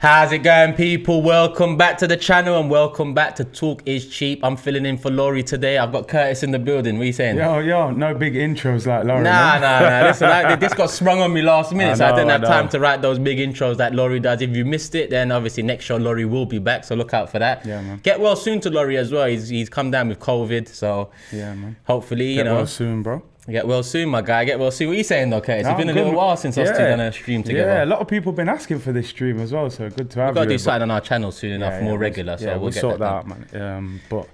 How's it going, people? Welcome back to the channel and welcome back to Talk is Cheap. I'm filling in for Laurie today. I've got Curtis in the building. What are you saying? Yo, no big intros like Laurie. Nah. Listen, this got sprung on me last minute, so I didn't have time to write those big intros that Laurie does. If you missed it, then obviously next show Laurie will be back, so look out for that. Yeah, man. Get well soon to Laurie as well. He's come down with COVID, so yeah, man. Hopefully, Get well soon, bro. Get well soon, my guy. Get well soon. What are you saying, though, Curtis? It's been a little while since us two done a stream together. Yeah, a lot of people have been asking for this stream as well, so good to have you. We've got to do something on our channel soon enough, more regular. So we'll get sort that out, man. But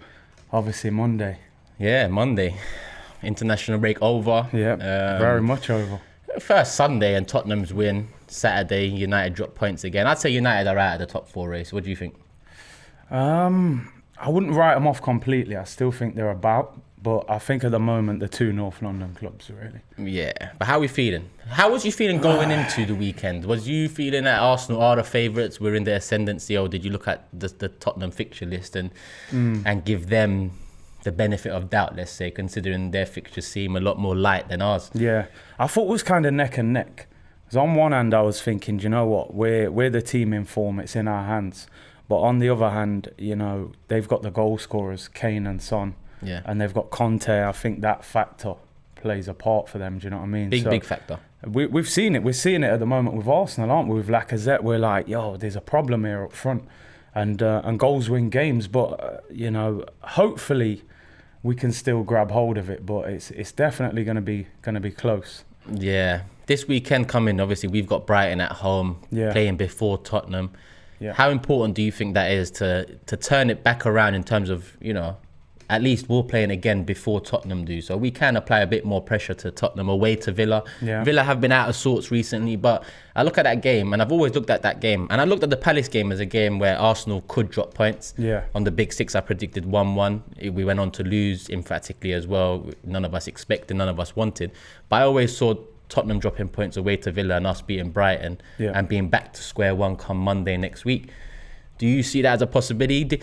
obviously Monday. Yeah, Monday. International break over. Yeah, very much over. First Sunday and Tottenham's win. Saturday, United drop points again. I'd say United are out of the top 4 race. What do you think? I wouldn't write them off completely. I still think they're about. But I think at the moment, the 2 North London clubs, really. Yeah, but how are we feeling? How was you feeling going into the weekend? Was you feeling that Arsenal are the favourites, we're in the ascendancy, or did you look at the Tottenham fixture list and give them the benefit of doubt, let's say, considering their fixtures seem a lot more light than ours? Yeah, I thought it was kind of neck and neck. Because on one hand, I was thinking, do you know what, we're the team in form, it's in our hands. But on the other hand, you know, they've got the goal scorers, Kane and Son. Yeah. And they've got Conte. I think that factor plays a part for them. Do you know what I mean? Big factor. We've seen it. We're seeing it at the moment with Arsenal, aren't we? With Lacazette, we're like, yo, there's a problem here up front. And goals win games. But, you know, hopefully we can still grab hold of it. But it's definitely going to be close. Yeah. This weekend coming, obviously, we've got Brighton at home playing before Tottenham. Yeah. How important do you think that is to turn it back around in terms of, you know, at least we're playing again before Tottenham do, so we can apply a bit more pressure to Tottenham away to Villa. Yeah. Villa have been out of sorts recently, but I look at that game, and I've always looked at that game, and I looked at the Palace game as a game where Arsenal could drop points. Yeah. On the Big Six, I predicted 1-1. We went on to lose emphatically as well. None of us expected, none of us wanted. But I always saw Tottenham dropping points away to Villa and us beating Brighton and being back to square one come Monday next week. Do you see that as a possibility?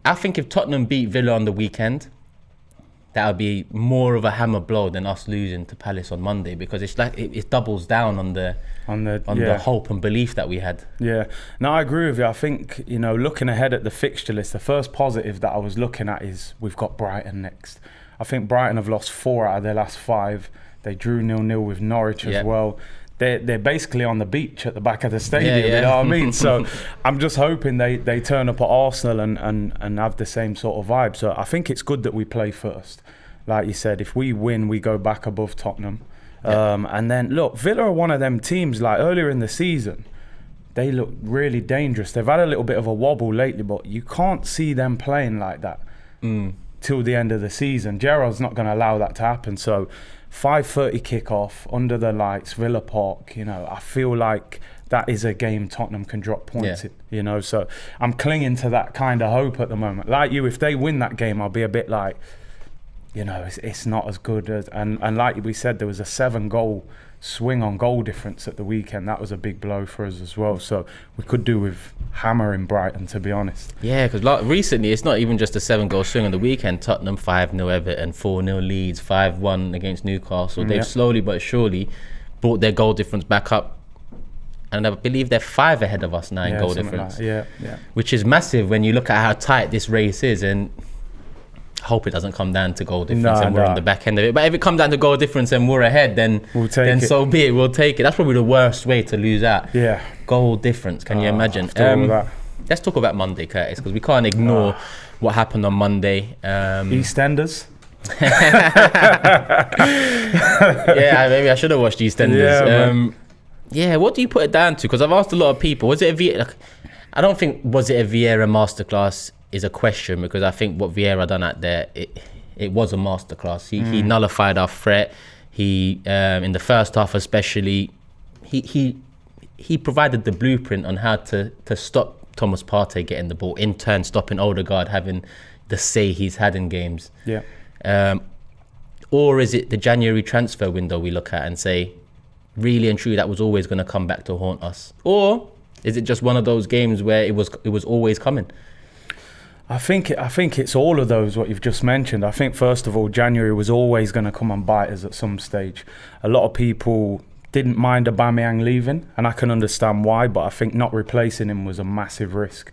I think if Tottenham beat Villa on the weekend, that would be more of a hammer blow than us losing to Palace on Monday, because it's like it doubles down on the hope and belief that we had. Yeah, no, I agree with you. I think, you know, looking ahead at the fixture list, the first positive that I was looking at is we've got Brighton next. I think Brighton have lost 4 out of their last 5. They drew 0-0 with Norwich as well. They're basically on the beach at the back of the stadium, you know what I mean? So I'm just hoping they turn up at Arsenal and have the same sort of vibe. So I think it's good that we play first. Like you said, if we win, we go back above Tottenham. And then, look, Villa are one of them teams, like earlier in the season, they look really dangerous. They've had a little bit of a wobble lately, but you can't see them playing like that till the end of the season. Gerrard's not going to allow that to happen. So 5:30 kickoff under the lights, Villa Park. You know, I feel like that is a game Tottenham can drop points in. You know, so I'm clinging to that kind of hope at the moment. Like you, if they win that game, I'll be a bit like, you know, it's not as good as. And like we said, there was a 7-goal swing on goal difference at the weekend. That was a big blow for us as well. So we could do with hammering Brighton, to be honest. Yeah, because recently it's not even just a 7-goal swing on the weekend. Tottenham 5-0 Everton, 4-0 Leeds, 5-1 against Newcastle. They've slowly but surely brought their goal difference back up, and I believe they're 5 ahead of us now in goal difference. Like, which is massive when you look at how tight this race is. And hope it doesn't come down to goal difference and we're on the back end of it. But if it comes down to goal difference and we're ahead, then so be it. We'll take it. That's probably the worst way to lose out. Yeah, goal difference. Can you imagine? Let's talk about Monday, Curtis, because we can't ignore what happened on Monday. EastEnders. Yeah, maybe I should have watched EastEnders. Yeah, what do you put it down to? Because I've asked a lot of people. Was it I don't think was it a Vieira masterclass is a question, because I think what Vieira done out there, it was a masterclass. He nullified our threat. He in the first half especially, he provided the blueprint on how to stop Thomas Partey getting the ball, in turn stopping Odegaard having the say he's had in games. Yeah. Or is it the January transfer window we look at and say, really and truly, that was always going to come back to haunt us? Or is it just one of those games where it was always coming? I think it's all of those, what you've just mentioned. I think, first of all, January was always going to come and bite us at some stage. A lot of people didn't mind Aubameyang leaving, and I can understand why, but I think not replacing him was a massive risk.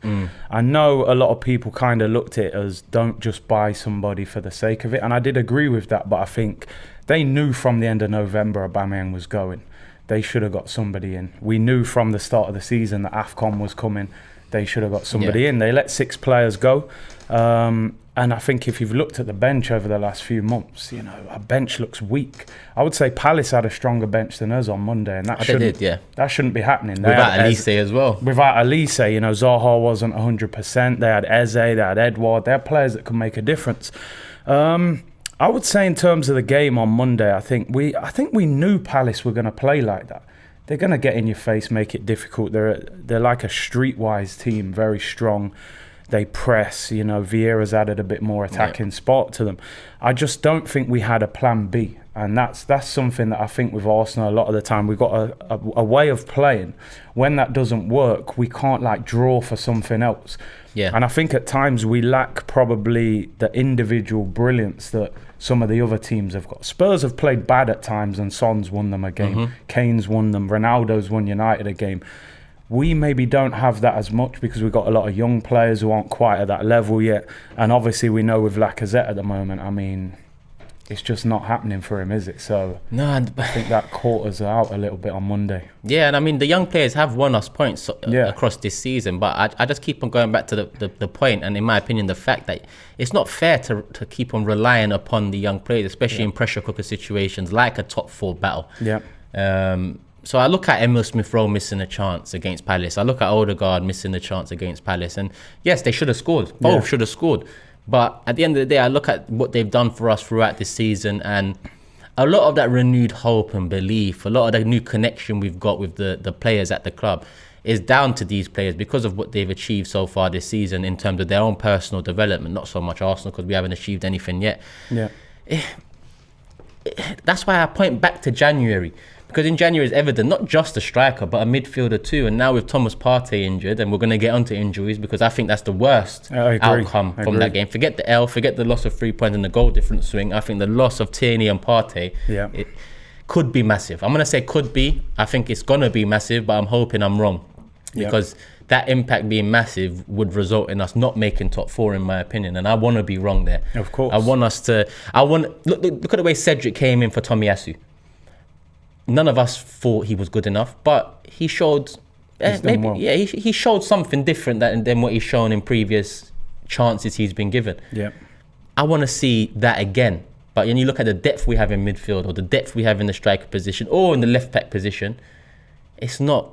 I know a lot of people kind of looked at it as don't just buy somebody for the sake of it, and I did agree with that, but I think they knew from the end of November Aubameyang was going. They should have got somebody in. We knew from the start of the season that AFCON was coming. They should have got somebody in. They let 6 players go. And I think if you've looked at the bench over the last few months, you know, our bench looks weak. I would say Palace had a stronger bench than us on Monday, and that shouldn't be happening. Without Elise as well. Without Elise, you know, Zaha wasn't 100%. They had Eze, they had Edouard. They had players that could make a difference. I would say in terms of the game on Monday, I think we knew Palace were going to play like that. They're going to get in your face, make it difficult. They're like a streetwise team, very strong. They press, you know, Vieira's added a bit more attacking spot to them. I just don't think we had a plan B. And that's something that I think with Arsenal a lot of the time, we've got a way of playing. When that doesn't work, we can't like draw for something else. Yeah. And I think at times we lack probably the individual brilliance that some of the other teams have got. Spurs have played bad at times and Son's won them a game. Kane's won them. Ronaldo's won United a game. We maybe don't have that as much because we've got a lot of young players who aren't quite at that level yet. And obviously we know with Lacazette at the moment, I mean, it's just not happening for him, is it? So I think that caught us out a little bit on Monday. Yeah, and I mean, the young players have won us points across this season, but I just keep on going back to the point, and in my opinion, the fact that it's not fair to keep on relying upon the young players, especially in pressure cooker situations like a top 4 battle. So I look at Emile Smith-Rowe missing a chance against Palace. I look at Odegaard missing a chance against Palace. And yes, they should have scored. Both should have scored. But at the end of the day, I look at what they've done for us throughout this season, and a lot of that renewed hope and belief, a lot of the new connection we've got with the players at the club is down to these players because of what they've achieved so far this season in terms of their own personal development, not so much Arsenal because we haven't achieved anything yet. That's why I point back to January. Because in January it's evident, not just a striker, but a midfielder too. And now with Thomas Partey injured, and we're going to get onto injuries because I think that's the worst outcome from that game. Forget the L, forget the loss of 3 points and the goal difference swing. I think the loss of Tierney and Partey, it could be massive. I'm going to say could be. I think it's going to be massive, but I'm hoping I'm wrong. Because that impact being massive would result in us not making top 4, in my opinion. And I want to be wrong there. Of course. I want us to... Look at the way Cedric came in for Tomiyasu. None of us thought he was good enough, but he showed he showed something different than what he's shown in previous chances he's been given. I want to see that again. But when you look at the depth we have in midfield, or the depth we have in the striker position, or in the left back position, it's not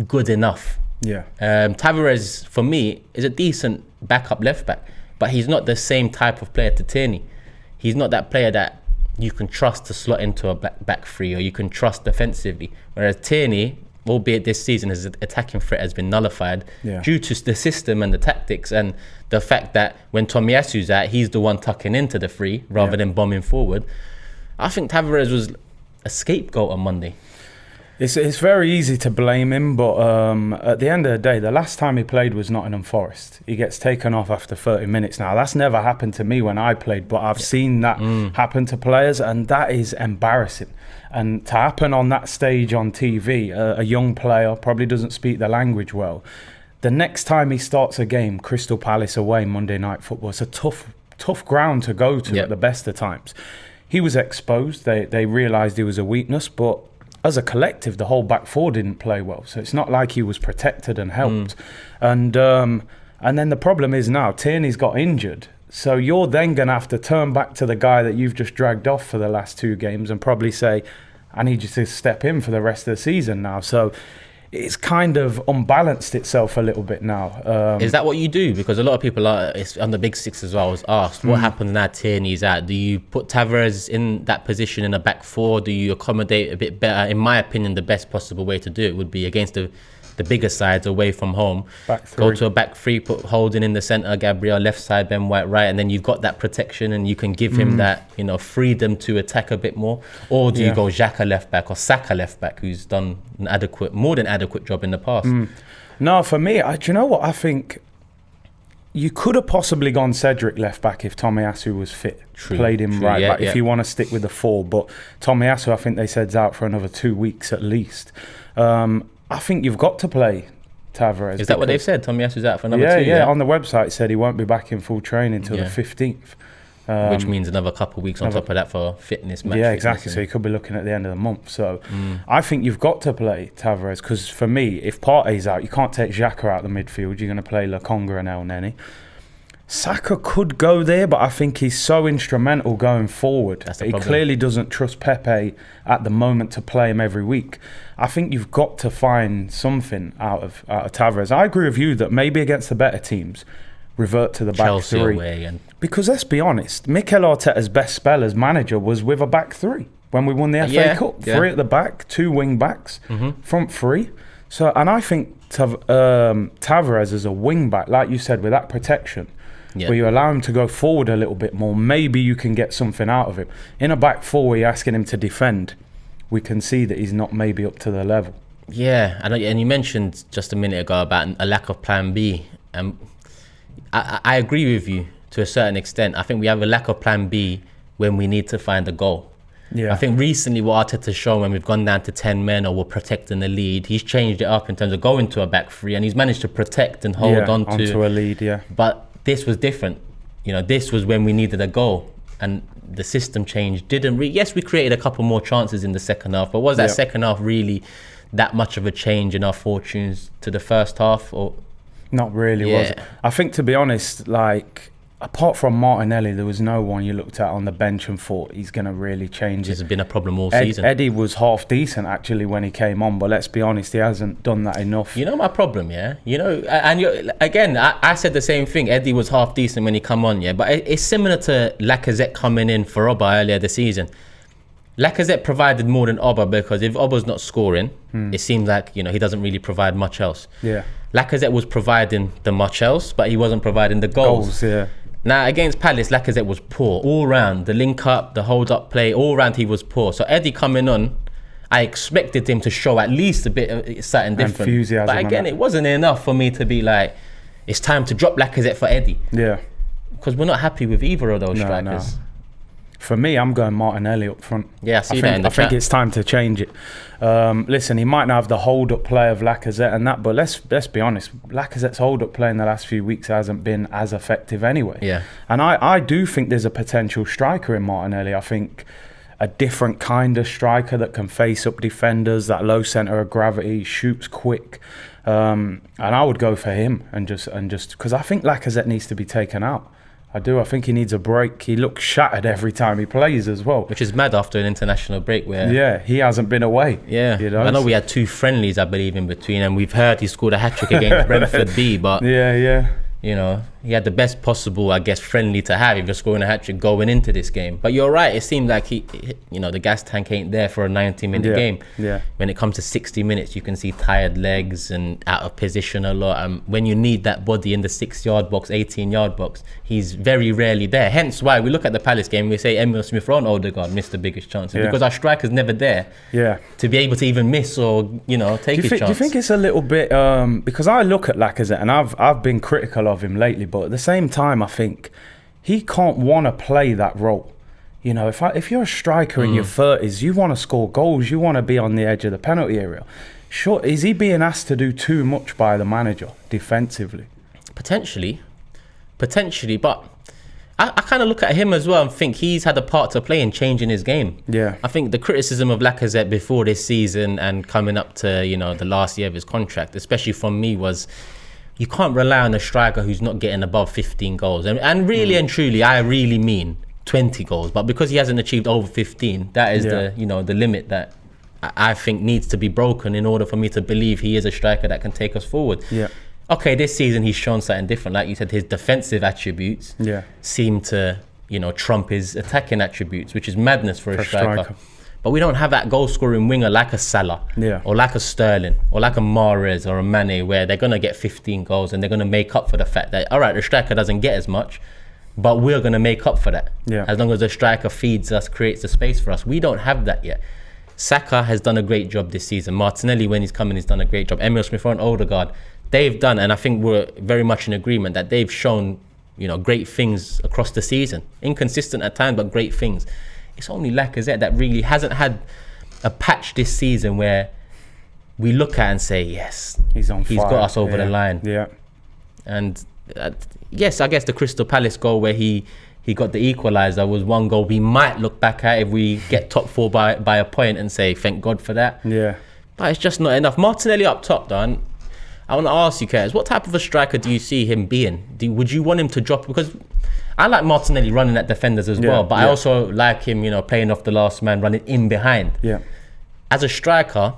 good enough. Tavares, for me, is a decent backup left back, but he's not the same type of player to Tierney. He's not that player that you can trust to slot into a back 3, or you can trust defensively. Whereas Tierney, albeit this season his attacking threat has been nullified due to the system and the tactics and the fact that when Tomiyasu's out, he's the one tucking into the 3 rather than bombing forward. I think Tavares was a scapegoat on Monday. It's very easy to blame him, but at the end of the day, the last time he played was Nottingham Forest. He gets taken off after 30 minutes now. That's never happened to me when I played, but I've seen that happen to players, and that is embarrassing. And to happen on that stage on TV, a young player probably doesn't speak the language well. The next time he starts a game, Crystal Palace away, Monday Night Football, it's a tough ground to go to at the best of times. He was exposed. They realised he was a weakness, but as a collective, the whole back 4 didn't play well. So it's not like he was protected and helped. And then the problem is now, Tierney's got injured. So you're then going to have to turn back to the guy that you've just dragged off for the last 2 games and probably say, I need you to step in for the rest of the season now. So it's kind of unbalanced itself a little bit now. Is that what you do? Because a lot of people it's on the big 6 as well. I was asked, what happens now Tierney's out? Do you put Tavares in that position in a back 4? Do you accommodate a bit better? In my opinion, the best possible way to do it would be against the bigger sides away from home. Go to a back 3, put Holding in the centre, Gabriel left side, Ben White right, and then you've got that protection and you can give him that, freedom to attack a bit more. Or do you go Xhaka left back or Saka left back, who's done an more than adequate job in the past? No, for me, do you know what I think? you could have possibly gone Cedric left back if Tomiyasu was fit. Played him right back if you want to stick with the 4. But Tomiyasu, I think they said, is out for another 2 weeks at least. I think you've got to play Tavares. Is that what they've said? Tomiyasu's out for another 2? Yeah, on the website it said he won't be back in full training until the 15th. Which means another couple of weeks on top of that for fitness match. Yeah, exactly. So you could be looking at the end of the month. So I think you've got to play Tavares, because for me, if Partey's out, you can't take Xhaka out the midfield. You're going to play Lokonga and El Neni. Saka could go there, but I think he's so instrumental going forward. He clearly doesn't trust Pepe at the moment to play him every week. I think you've got to find something out of Tavares. I agree with you that maybe against the better teams, revert to the back Chelsea 3. Away because let's be honest, Mikel Arteta's best spell as manager was with a back 3 when we won the FA Cup. 3 at the back, 2 wing backs, front 3. So, and I think Tavares as a wing back, like you said, with that protection, where you allow him to go forward a little bit more, maybe you can get something out of him. In a back 4 where you're asking him to defend, we can see that he's not maybe up to the level. Yeah, and you mentioned just a minute ago about a lack of plan B. I agree with you to a certain extent. I think we have a lack of plan B when we need to find a goal. Yeah. I think recently what Arteta's shown when we've gone down to 10 men or we're protecting the lead, he's changed it up in terms of going to a back 3, and he's managed to protect and hold onto a lead, But this was different. This was when we needed a goal, and the system change didn't yes, we created a couple more chances in the second half, but was that second half really that much of a change in our fortunes to the first half? Or not really, was it? I think, to be honest, like, apart from Martinelli, there was no one you looked at on the bench and thought he's going to really change it. It's been a problem all season. Eddie was half decent actually when he came on, but let's be honest, he hasn't done that enough. You know my problem, again, I said the same thing. Eddie was half decent when he come on, but it's similar to Lacazette coming in for Oba earlier this season. Lacazette provided more than Oba, because if Oba's not scoring, it seems like he doesn't really provide much else. Lacazette was providing the much else, but he wasn't providing the goals. Now, against Palace, Lacazette was poor all round. The link up, the hold up play, all round he was poor. So Eddie coming on, I expected him to show at least a bit of something different. Enthusiasm. But again, it wasn't enough for me to be like, it's time to drop Lacazette for Eddie. Because we're not happy with either of those strikers. For me, I'm going Martinelli up front. Yeah, I think it's time to change it. Listen, he might not have the hold-up play of Lacazette and that, but let's be honest, Lacazette's hold-up play in the last few weeks hasn't been as effective anyway. And I do think there's a potential striker in Martinelli. I think a different kind of striker that can face up defenders, that low centre of gravity, shoots quick. And I would go for him and just because I think Lacazette needs to be taken out. I do. I think he needs a break. He looks shattered every time he plays as well. Which is mad after an international break where... he hasn't been away. I know we had 2 friendlies, I believe, in between, and we've heard he scored a hat-trick against Brentford B, but... he had the best possible, I guess, friendly to have if you're scoring a hat-trick going into this game. But you're right, it seemed like the gas tank ain't there for a 90-minute game. When it comes to 60 minutes, you can see tired legs and out of position a lot. When you need that body in the 6-yard box, 18-yard box, he's very rarely there. Hence why we look at the Palace game, we say Emile Smith-Rowe and Odegaard missed the biggest chances because our striker's never there to be able to even miss or, take his chance. Do you think it's a little bit... because I look at Lacazette and I've been critical of him lately, but at the same time, I think he can't want to play that role. If you're a striker in your 30s, you want to score goals, you want to be on the edge of the penalty area. Sure, is he being asked to do too much by the manager defensively? Potentially, but I kind of look at him as well and think he's had a part to play in changing his game. I think the criticism of Lacazette before this season and coming up to the last year of his contract, especially from me, was you can't rely on a striker who's not getting above 15 goals. And really and truly, I really mean 20 goals. But because he hasn't achieved over 15, that is the limit that I think needs to be broken in order for me to believe he is a striker that can take us forward. Okay, this season he's shown something different. Like you said, his defensive attributes seem to, trump his attacking attributes, which is madness for a striker. But we don't have that goal-scoring winger like a Salah or like a Sterling or like a Mahrez or a Mane, where they're going to get 15 goals and they're going to make up for the fact that, all right, the striker doesn't get as much, but we're going to make up for that. As long as the striker feeds us, creates the space for us. We don't have that yet. Saka has done a great job this season. Martinelli, when he's coming, he's done a great job. Emile Smith-Rowe and Odegaard, they've done, and I think we're very much in agreement that they've shown, you know, great things across the season. Inconsistent at times, but great things. It's only Lacazette that really hasn't had a patch this season where we look at and say, yes, he's got us over the line. Yeah. And yes, I guess the Crystal Palace goal where he got the equaliser was one goal we might look back at if we get top 4 by a point and say, thank God for that. Yeah. But it's just not enough. Martinelli up top, Dan. I want to ask you, Curtis, what type of a striker do you see him being? Would you want him to drop? Because I like Martinelli running at defenders as well, but I also like him, you know, playing off the last man, running in behind. Yeah. As a striker,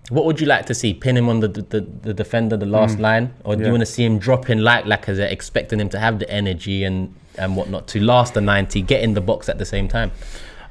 what would you like to see? Pin him on the defender, the last line? Or do you want to see him dropping like Lacazette, expecting him to have the energy and whatnot to last the 90, get in the box at the same time?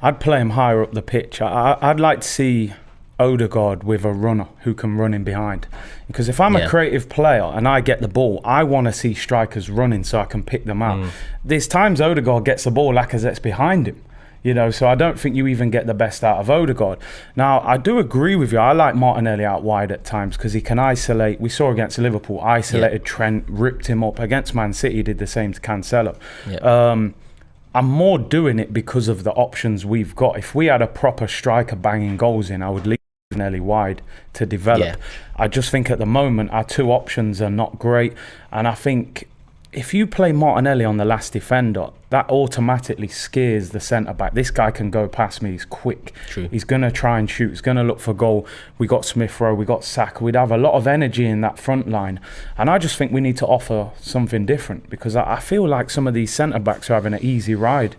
I'd play him higher up the pitch. I'd like to see Odegaard with a runner who can run in behind, because if I'm a creative player and I get the ball, I want to see strikers running so I can pick them out. There's times Odegaard gets the ball, Lacazette's behind him, you know, so I don't think you even get the best out of Odegaard. Now, I do agree with you. I like Martinelli out wide at times because he can isolate. We saw against Liverpool, isolated Trent, ripped him up. Against Man City, did the same to Cancelo. I'm more doing it because of the options we've got. If we had a proper striker banging goals in, I would leave Martinelli wide to develop. I just think at the moment our two options are not great, and I think if you play Martinelli on the last defender, that automatically scares the centre-back. This guy can go past me, he's quick. True. He's going to try and shoot, he's going to look for goal. We got Smith Rowe, we got Saka. We'd have a lot of energy in that front line. And I just think we need to offer something different, because I feel like some of these centre-backs are having an easy ride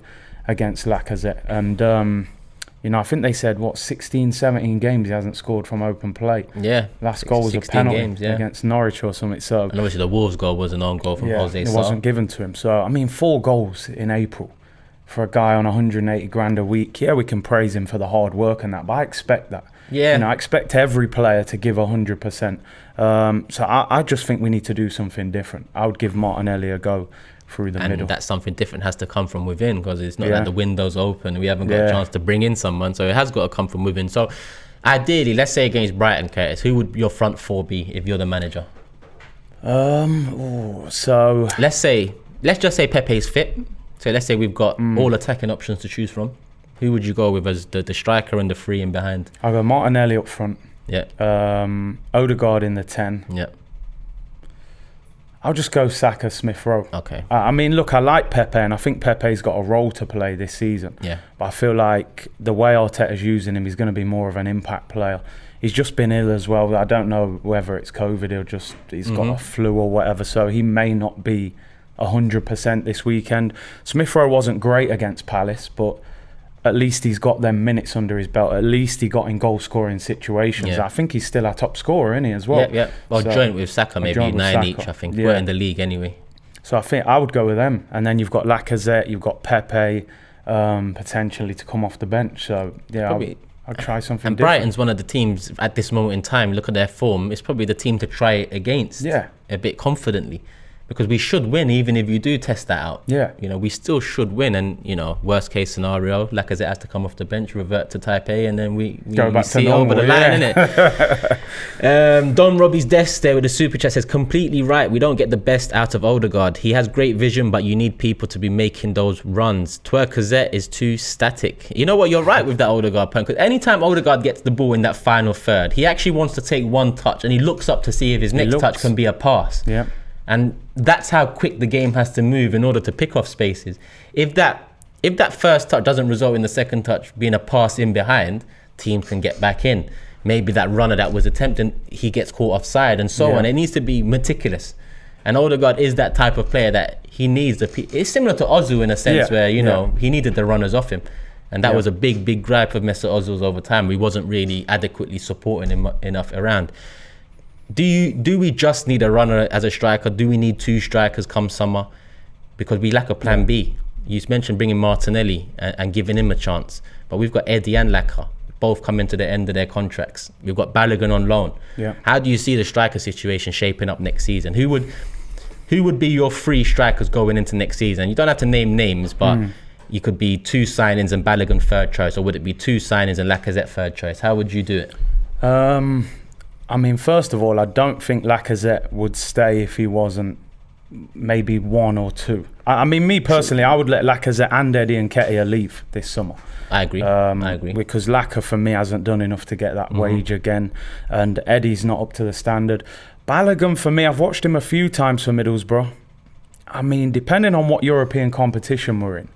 against Lacazette. And, you know, I think they said, 16, 17 games he hasn't scored from open play. Yeah. Last goal was a penalty against Norwich or something. So, and obviously the Wolves goal was an own goal from Jose Sa. It wasn't given to him. So, I mean, 4 goals in April for a guy on 180 grand a week. Yeah, we can praise him for the hard work and that, but I expect that. Yeah. You know, I expect every player to give 100%. So I just think we need to do something different. I would give Martinelli a go through the middle. And that something different has to come from within, because it's not that the window's open, we haven't got a chance to bring in someone, so it has got to come from within. So ideally, let's say against Brighton, Curtis, who would your front 4 be if you're the manager? So let's just say Pepe's fit. So let's say we've got all attacking options to choose from. Who would you go with as the striker and the 3 in behind? I'll go Martinelli up front. Yeah. Odegaard in the 10. Yeah. I'll just go Saka, Smith Rowe. Okay. I mean, look, I like Pepe, and I think Pepe's got a role to play this season. Yeah. But I feel like the way Arteta's using him, he's going to be more of an impact player. He's just been ill as well. I don't know whether it's COVID or just he's got a flu or whatever, so he may not be 100% this weekend. Smith Rowe wasn't great against Palace, but at least he's got them minutes under his belt. At least he got in goal-scoring situations. Yeah. I think he's still our top scorer, isn't he, as well? Yeah. Well, so, joint with Saka, maybe 9 each, I think. We're in the league anyway. So I think I would go with them. And then you've got Lacazette, you've got Pepe, potentially to come off the bench. So, yeah, I'll try something and different. Brighton's one of the teams at this moment in time, look at their form, it's probably the team to try it against a bit confidently. Because we should win, even if you do test that out. Yeah. You know, we still should win. And, you know, worst case scenario, Lacazette has to come off the bench, revert to type A, and then we see over the line, innit? Don Robbie's desk there with the super chat says, completely right. We don't get the best out of Odegaard. He has great vision, but you need people to be making those runs. Lacazette is too static. You know what? You're right with that Odegaard point. Because anytime Odegaard gets the ball in that final third, he actually wants to take one touch, and he looks up to see if his next touch can be a pass. Yeah. And that's how quick the game has to move in order to pick off spaces. If that first touch doesn't result in the second touch being a pass in behind, teams can get back in. Maybe that runner that was attempting, he gets caught offside and so on. It needs to be meticulous. And Odegaard is that type of player that he needs. It's similar to Ozil in a sense where, you know, he needed the runners off him. And that was a big gripe of Mesut Ozil's over time. We wasn't really adequately supporting him enough around. Do we just need a runner as a striker? Do we need 2 strikers come summer? Because we lack a plan B. You mentioned bringing Martinelli and giving him a chance. But we've got Eddie and Laka, both coming to the end of their contracts. We've got Balogun on loan. Yeah. How do you see the striker situation shaping up next season? Who would be your 3 strikers going into next season? You don't have to name names, but you could be 2 signings and Balogun third choice, or would it be 2 signings and Lacazette third choice? How would you do it? I mean, first of all, I don't think Lacazette would stay if he wasn't maybe 1 or 2. I mean, me personally, I would let Lacazette and Eddie Nketiah leave this summer. I agree. Because Laka, for me, hasn't done enough to get that wage again. And Eddie's not up to the standard. Balogun, for me, I've watched him a few times for Middlesbrough. I mean, depending on what European competition we're in,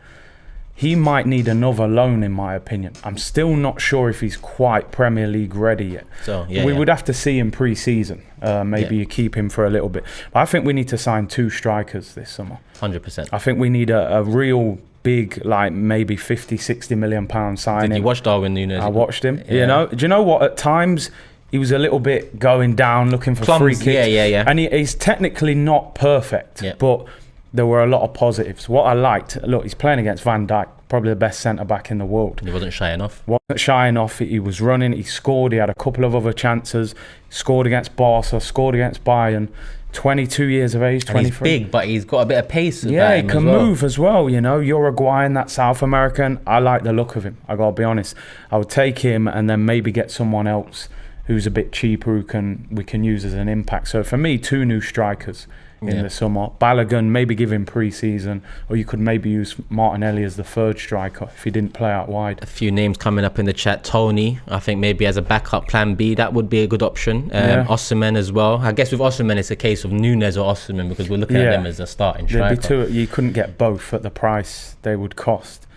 he might need another loan, in my opinion. I'm still not sure if he's quite Premier League ready yet. So we would have to see him pre-season. Maybe you keep him for a little bit. But I think we need to sign 2 strikers this summer. 100%. I think we need a real big, like maybe 50, 60 million pound signing. Did you watch Darwin Núñez? I watched him. Yeah. You know, do you know what? At times, he was a little bit going down, looking for free kicks. Yeah. And he's technically not perfect, but there were a lot of positives. What I liked, look, he's playing against Van Dijk, probably the best centre-back in the world. He wasn't shy enough. He was running, he scored, he had a couple of other chances, scored against Barca, scored against Bayern. 22 years of age, 23. And he's big, but he's got a bit of pace. Yeah, he can move as well, you know. Uruguayan, that South American. I like the look of him, I got to be honest. I would take him and then maybe get someone else who's a bit cheaper who we can use as an impact. So for me, 2 new strikers in the summer. Balogun, maybe give him pre-season, or you could maybe use Martinelli as the 3rd striker if he didn't play out wide. A few names coming up in the chat. Tony, I think maybe as a backup plan B, that would be a good option. Osimhen as well. I guess with Osimhen, it's a case of Núñez or Osimhen, because we're looking at them as a starting striker. There'd be 2, you couldn't get both at the price they would cost.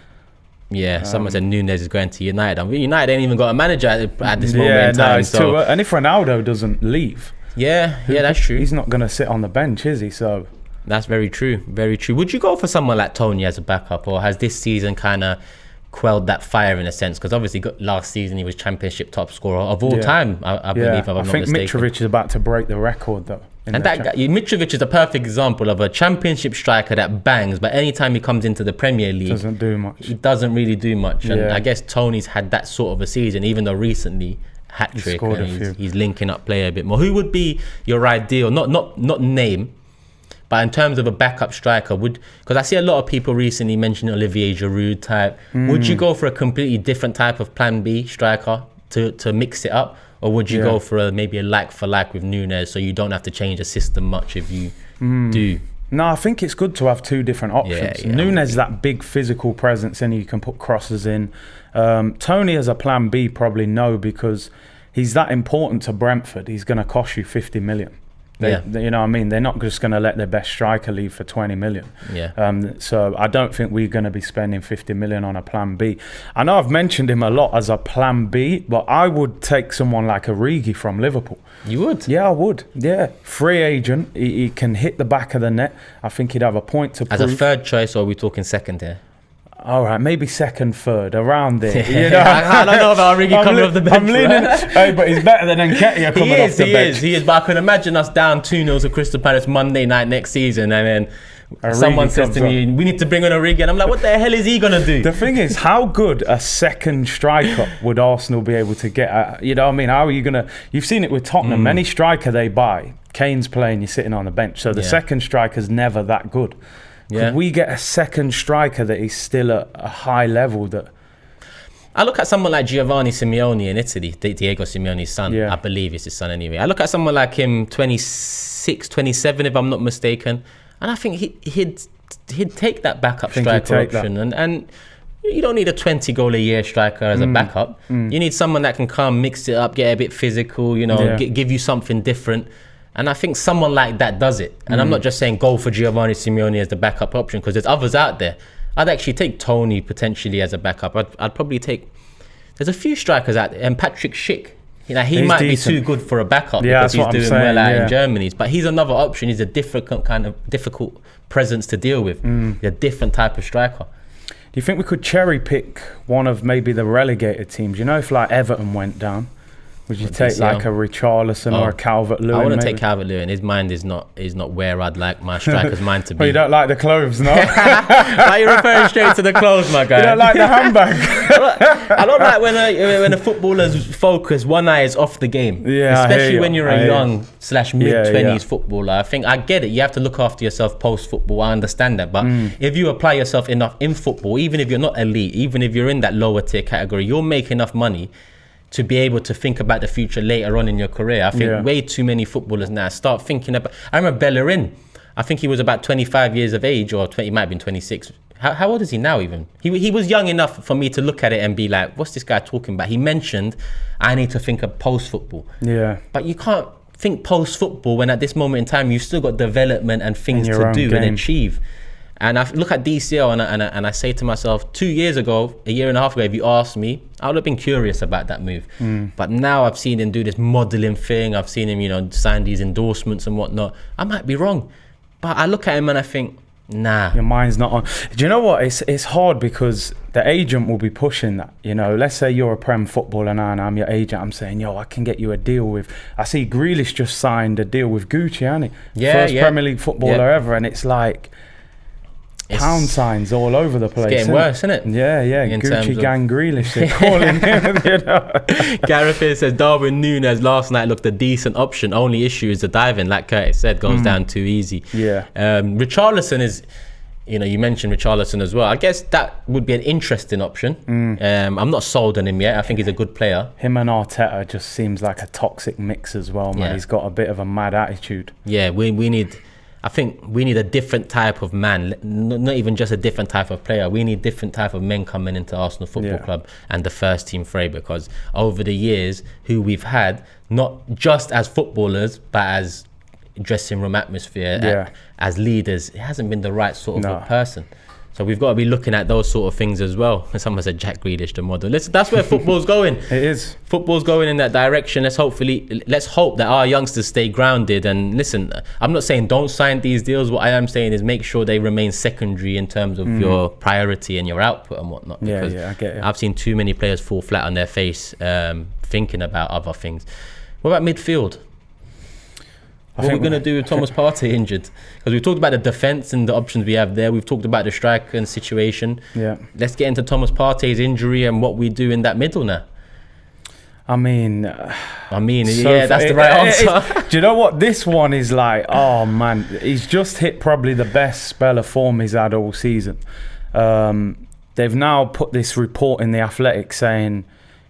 Yeah, someone said Núñez is going to United. I mean, United ain't even got a manager at this moment in time. And if Ronaldo doesn't leave... Yeah, that's true. He's not going to sit on the bench, is he? So that's very true. Very true. Would you go for someone like Tony as a backup, or has this season kind of quelled that fire in a sense? Because obviously last season he was Championship top scorer of all time, I believe, if I'm not mistaken. I think Mitrovic is about to break the record, though. And that guy, Mitrovic is a perfect example of a Championship striker that bangs, but anytime he comes into the Premier League, doesn't do much. He doesn't really do much. And I guess Tony's had that sort of a season, even though recently hat-trick, and he's linking up play a bit more. Who would be your ideal, not name, but in terms of a backup striker, because I see a lot of people recently mentioning Olivier Giroud type. Would you go for a completely different type of plan B striker to mix it up, or would you go for maybe a like for like with Núñez, so you don't have to change the system much if you do? No, I think it's good to have 2 different options. Núñez, that big physical presence, and you can put crosses in. Tony as a plan B, probably no, because he's that important to Brentford. He's going to cost you 50 million. You know what I mean? They're not just going to let their best striker leave for 20 million. So I don't think we're going to be spending 50 million on a plan B. I know I've mentioned him a lot as a plan B, but I would take someone like Origi from Liverpool. You would? Yeah, I would. Yeah. Free agent. He can hit the back of the net. I think he'd have a point to prove. As a 3rd choice, or are we talking 2nd here? All right, maybe 2nd, 3rd, around there. You know? I don't know about Origi coming off the bench. I'm leaning. Hey, but he's better than Nketiah coming off the bench. He is. But I can imagine us down 2-0 to Crystal Palace Monday night next season, and then Origi someone says to me, we need to bring on Origi, and I'm like, what the hell is he going to do? The thing is, how good a 2nd striker would Arsenal be able to get? You know what I mean? How are you going to... You've seen it with Tottenham. Any striker they buy, Kane's playing, you're sitting on the bench. So the 2nd striker's never that good. Could we get a 2nd striker that is still at a high level? That I look at someone like Giovanni Simeone in Italy, Diego Simeone's son. I believe it's his son anyway. I look at someone like him, 26, 27, if I'm not mistaken, and I think he'd take that backup striker option. And you don't need a 20-goal-a-year striker as a backup. You need someone that can come, mix it up, get a bit physical, give you something different. And I think someone like that does it. And I'm not just saying go for Giovanni Simeone as the backup option, because there's others out there. I'd actually take Tony potentially as a backup. I'd probably take... There's a few strikers out there. And Patrick Schick, he might be too good for a backup because he's doing well out in Germany. But he's another option. He's a difficult presence to deal with. A different type of striker. Do you think we could cherry pick one of maybe the relegated teams? You know, if like Everton went down, would you take like a Richarlison or a Calvert-Lewin? I wouldn't take Calvert-Lewin. His mind is not where I'd like my striker's mind to be. Well, you don't like the clothes, no? Why are you referring straight to the clothes, my guy? You don't like the handbag? I don't like when a footballer's focus, one eye is off the game. Yeah, especially when you're a young / mid-20s footballer. I think I get it. You have to look after yourself post-football. I understand that. But if you apply yourself enough in football, even if you're not elite, even if you're in that lower tier category, you'll make enough money to be able to think about the future later on in your career. I think way too many footballers now start thinking about... I remember Bellerin. I think he was about 25 years of age, or 20, he might have been 26. How old is he now even? He was young enough for me to look at it and be like, what's this guy talking about? He mentioned, I need to think of post-football. Yeah. But you can't think post-football when at this moment in time, you've still got development and things to do and achieve. And I look at DCL and I say to myself, 2 years ago, a year and a half ago, if you asked me, I would have been curious about that move. But now I've seen him do this modelling thing. I've seen him, you know, sign these endorsements and whatnot. I might be wrong. But I look at him and I think, nah. Your mind's not on. Do you know what? It's hard because the agent will be pushing that. You know, let's say you're a Prem footballer now and I'm your agent. I'm saying, yo, I can get you a deal with... I see Grealish just signed a deal with Gucci, hasn't he? First Premier League footballer ever. And it's like... pound signs all over the place. It's getting worse, isn't it? Yeah. Gucci gang Grealish, they're calling him. You know? Gareth here says Darwin Núñez last night looked a decent option. Only issue is the diving, like Curtis said, goes down too easy. Yeah. Richarlison is, you know, you mentioned Richarlison as well. I guess that would be an interesting option. I'm not sold on him yet. I think he's a good player. Him and Arteta just seems like a toxic mix as well, man. He's got a bit of a mad attitude. Yeah, we need... I think we need a different type of man, not even just a different type of player. We need different type of men coming into Arsenal Football Club and the first team fray, because over the years, who we've had, not just as footballers, but as dressing room atmosphere, as leaders, it hasn't been the right sort of a person. So we've got to be looking at those sort of things as well. And someone said Jack Grealish, the model. Listen, that's where football's going. It is. Football's going in that direction. Let's hope that our youngsters stay grounded. And listen, I'm not saying don't sign these deals. What I am saying is make sure they remain secondary in terms of your priority and your output and whatnot. Because I get it. I've seen too many players fall flat on their face thinking about other things. What about midfield? What are we going to do with Thomas Partey injured? Because we've talked about the defence and the options we have there. We've talked about the striker and situation. Yeah. Let's get into Thomas Partey's injury and what we do in that middle now. I mean, that's the right answer. Do you know what? This one is like, oh man, he's just hit probably the best spell of form he's had all season. They've now put this report in The Athletic saying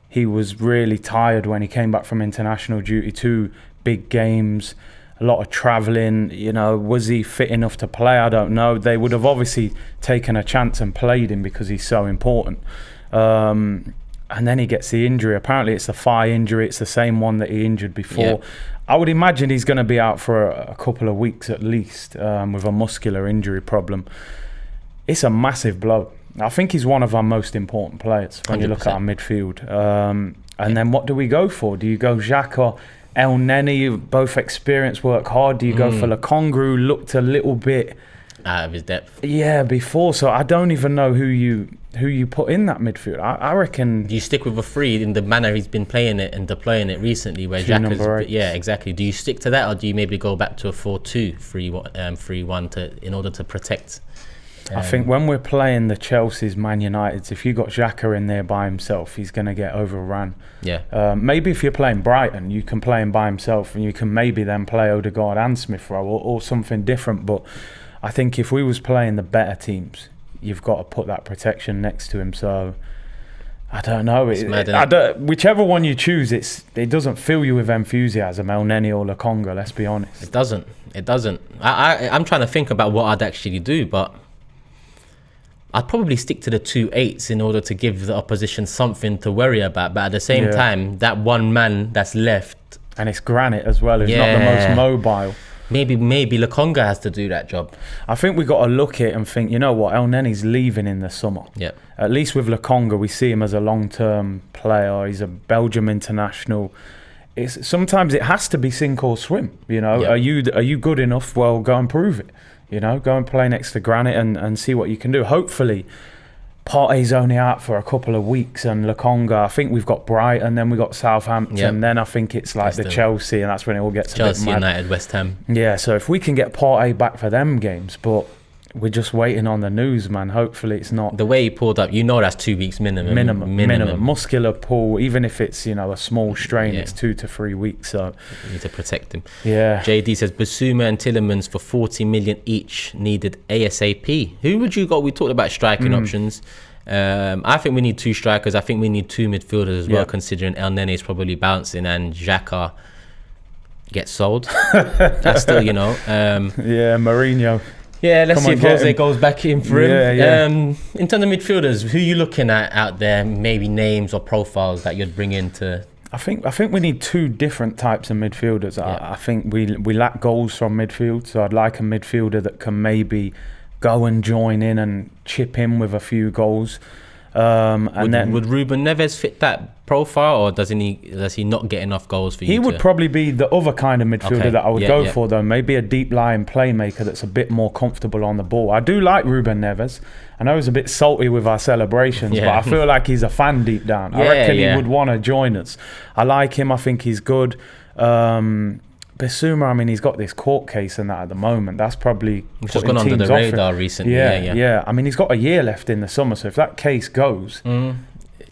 he was really tired when he came back from international duty, 2 big games, a lot of travelling. You know, was he fit enough to play? I don't know. They would have obviously taken a chance and played him because he's so important. And then he gets the injury. Apparently it's a thigh injury. It's the same one that he injured before. Yeah. I would imagine he's going to be out for a couple of weeks at least with a muscular injury problem. It's a massive blow. I think he's one of our most important players when 100%. You look at our midfield. And then what do we go for? Do you go Xhaka or El Neni? Both experienced, work hard. Do you go for Lokonga, who looked a little bit out of his depth? Yeah, before. So I don't even know who you put in that midfield. I reckon... Do you stick with a 3 in the manner he's been playing it and deploying it recently, where Xhaka's... Yeah, exactly. Do you stick to that, or do you maybe go back to a 4-2, 3-1 in order to protect... I think when we're playing the Chelsea's, Man United's, if you got Xhaka in there by himself, he's going to get overrun. Yeah. Maybe if you're playing Brighton, you can play him by himself and you can maybe then play Odegaard and Smith Rowe or something different. But I think if we was playing the better teams, you've got to put that protection next to him. So I don't know. Whichever one you choose, it doesn't fill you with enthusiasm, El Neni or Lokonga, let's be honest. It doesn't. I'm trying to think about what I'd actually do, but I'd probably stick to the 2 8s in order to give the opposition something to worry about. But at the same time, that one man that's left... And it's Granit as well, who's not the most mobile. Maybe Lokonga has to do that job. I think we got to look at it and think, you know what, El Neni's leaving in the summer. Yeah. At least with Lokonga, we see him as a long-term player. He's a Belgium international. Sometimes it has to be sink or swim. You know, are you good enough? Well, go and prove it. You know, go and play next to Granit and see what you can do. Hopefully, Partey's only out for a couple of weeks, and Lokonga, I think we've got Brighton, then we've got Southampton, then I think it's like the Chelsea, and that's when it all gets Chelsea, a bit mad. United, West Ham. Yeah, so if we can get Partey back for them games, but we're just waiting on the news, man. Hopefully it's not. The way he pulled up, you know that's 2 weeks minimum. Minimum. Muscular pull, even if it's, you know, a small strain, it's 2 to 3 weeks. So you need to protect him. Yeah. JD says Basuma and Tielemans for 40 million each needed ASAP. Who would you go? We talked about striking options. I think we need 2 strikers. I think we need 2 midfielders as well, considering El Nene is probably bouncing and Xhaka gets sold. That's still, Mourinho. Yeah, let's see if Jose goes back in for him. In terms of midfielders, who are you looking at out there? Maybe names or profiles that you'd bring into. I think we need 2 different types of midfielders. I think we lack goals from midfield, so I'd like a midfielder that can maybe go and join in and chip in with a few goals. Would Ruben Neves fit that profile, or does he not get enough goals for you? He would probably be the other kind of midfielder that I would go for, though. Maybe a deep lying playmaker that's a bit more comfortable on the ball. I do like Ruben Neves. I know he's a bit salty with our celebrations, but I feel like he's a fan deep down. I reckon he would want to join us. I like him. I think he's good. Bissouma, I mean, he's got this court case and that at the moment. That's probably just gone under the radar recently. Yeah. I mean, he's got a year left in the summer, so if that case goes,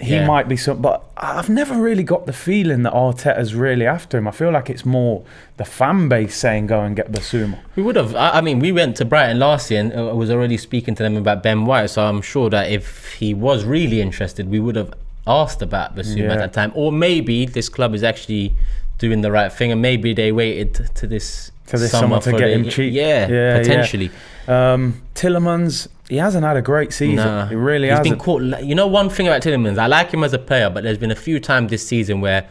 he might be some. But I've never really got the feeling that Arteta's really after him. I feel like it's more the fan base saying go and get Bissouma. We would have. I mean, we went to Brighton last year and I was already speaking to them about Ben White, so I'm sure that if he was really interested, we would have asked about Bissouma at that time. Or maybe this club is actually doing the right thing, and maybe they waited to this summer to get him cheap. Potentially. Tielemans, he hasn't had a great season. He really hasn't. He's been caught. You know, one thing about Tielemans, I like him as a player, but there's been a few times this season where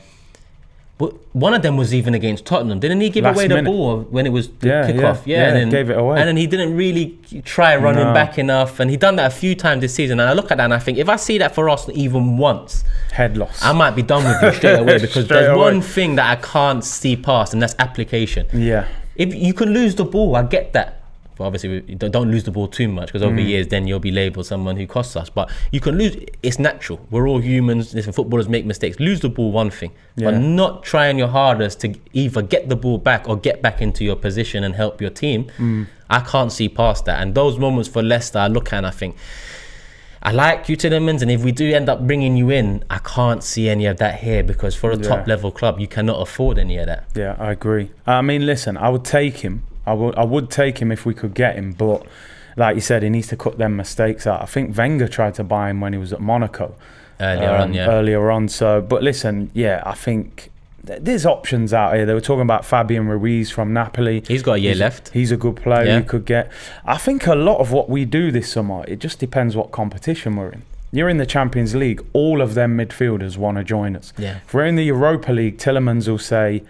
one of them was even against Tottenham. Didn't he give away the ball when it was the kickoff? Yeah, and then gave it away. And then he didn't really try running back enough, and he done that a few times this season. And I look at that and I think, if I see that for Arsenal even once, head loss, I might be done with you straight away, because there's one thing that I can't see past, and that's application. Yeah. If you can lose the ball, I get that. But obviously, don't lose the ball too much, because over the years, then you'll be labelled someone who costs us. But you can lose. It's natural. We're all humans. Listen, footballers make mistakes. Lose the ball, one thing. But not trying your hardest to either get the ball back or get back into your position and help your team. I can't see past that. And those moments for Leicester, I look at and I think, I like you, Tielemans, and if we do end up bringing you in, I can't see any of that here, because for a top-level club, you cannot afford any of that. Yeah, I agree. I mean, listen, I would take him. I would take him if we could get him, but like you said, he needs to cut them mistakes out. I think Wenger tried to buy him when he was at Monaco earlier on. So, but listen, I think there's options out here. They were talking about Fabian Ruiz from Napoli. He's got a year left. He's a good player you could get. I think a lot of what we do this summer, it just depends what competition we're in. You're in the Champions League, all of them midfielders want to join us. Yeah. If we're in the Europa League, Tielemans will say,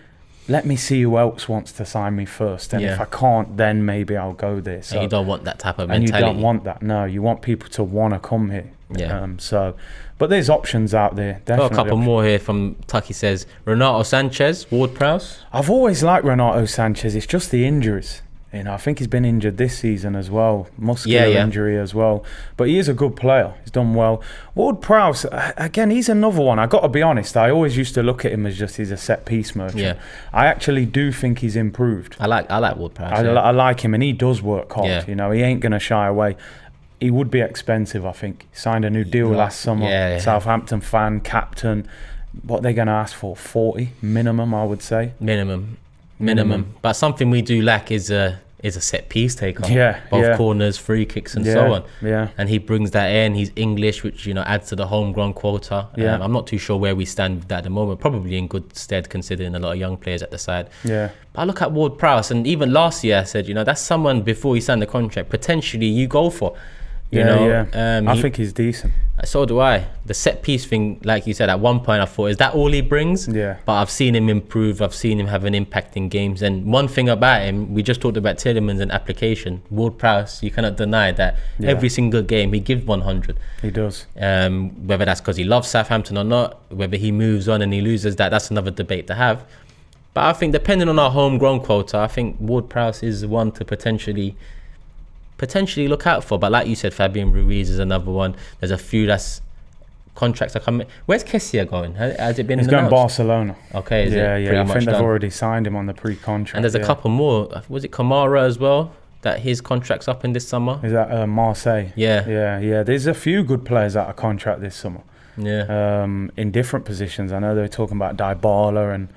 let me see who else wants to sign me first, and if I can't, then maybe I'll go there. So, and you don't want that type of mentality. And you don't want that. No, you want people to want to come here. Yeah. But there's options out there. Definitely. Got a couple more here from Tucky. Says Renato Sanchez, Ward-Prowse. I've always liked Renato Sanchez. It's just the injuries. I think he's been injured this season as well, muscular injury as well. But he is a good player. He's done well. Ward-Prowse, again, he's another one. I got to be honest. I always used to look at him as just he's a set piece merchant. Yeah. I actually do think he's improved. I like Ward-Prowse. I like him, and he does work hard. Yeah. He ain't gonna shy away. He would be expensive, I think. He signed a new deal last summer. Yeah. Southampton fan, captain. What they're gonna ask for? 40 minimum, I would say. Minimum. But something we do lack is a set piece taker. Both corners, free kicks, and so on. Yeah. And he brings that in. He's English, which adds to the homegrown quota. I'm not too sure where we stand with that at the moment. Probably in good stead, considering a lot of young players at the side. Yeah. But I look at Ward-Prowse, and even last year I said, that's someone before he signed the contract potentially you go for. I think he's decent. So do I. The set piece thing, like you said, at one point I thought, is that all he brings? Yeah. But I've seen him improve. I've seen him have an impact in games. And one thing about him, we just talked about Tielemans and application. Ward-Prowse, you cannot deny that every single game he gives 100. He does. Whether that's because he loves Southampton or not, whether he moves on and he loses that's another debate to have. But I think depending on our homegrown quota, I think Ward-Prowse is one to potentially look out for. But like you said, Fabian Ruiz is another one. There's a few contracts are coming. Where's Kessie going? Has it been He's announced? going Barcelona. Okay, I think they've already signed him on the pre-contract. And there's a couple more. Was it Kamara as well? That his contract's up in this summer? Is that Marseille? Yeah. There's a few good players out of contract this summer. Yeah. In different positions. I know they were talking about Dybala and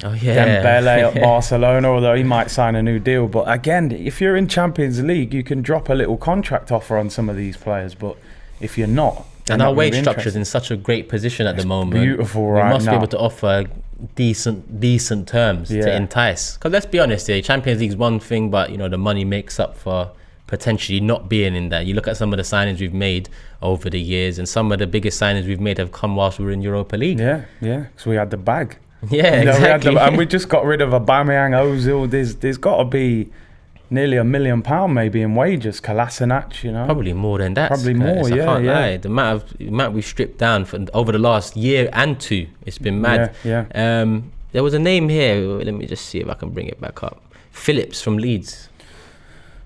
Dembele at Barcelona, although he might sign a new deal. But again, if you're in Champions League, you can drop a little contract offer on some of these players. But if you're not, And our wage structure is in such a great position at the moment. Beautiful right now. We must be able to offer decent terms to entice. Because let's be honest here, Champions League is one thing, but you know the money makes up for potentially not being in there. You look at some of the signings we've made over the years, and some of the biggest signings we've made have come whilst we were in Europa League. Yeah, because we had the bag. Yeah, exactly. And we just got rid of Aubameyang, Ozil. There's got to be nearly £1 million maybe in wages. Kolasinac, you know, probably more than that. Probably more. I can't lie. The amount we've stripped down for over the last year and two, it's been mad. There was a name here. Let me just see if I can bring it back up. Phillips from Leeds.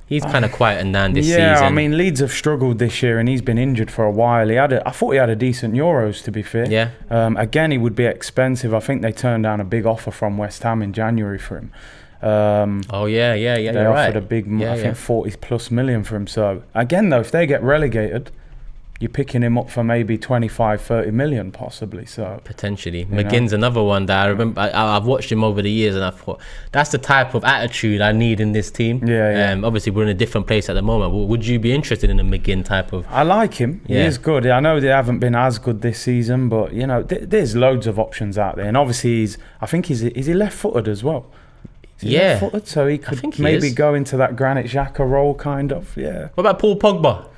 He's kind of quieting down this season. Yeah, I mean, Leeds have struggled this year, and he's been injured for a while. I thought he had a decent Euros, to be fair. Yeah. Again, he would be expensive. I think they turned down a big offer from West Ham in January for him. They offered a big, I think 40+ million for him. So again, though, if they get relegated, you're picking him up for maybe 25-30 million possibly. So potentially McGinn's another one that I remember. I've watched him over the years, and I thought that's the type of attitude I need in this team. Obviously we're in a different place at the moment. Would you be interested in a McGinn type of? I like him. He is good. I know they haven't been as good this season, but you know there's loads of options out there, and obviously is he left-footed as well? Left-footed, so he could maybe go into that Granit Xhaka role, kind of. Yeah. What about Paul Pogba?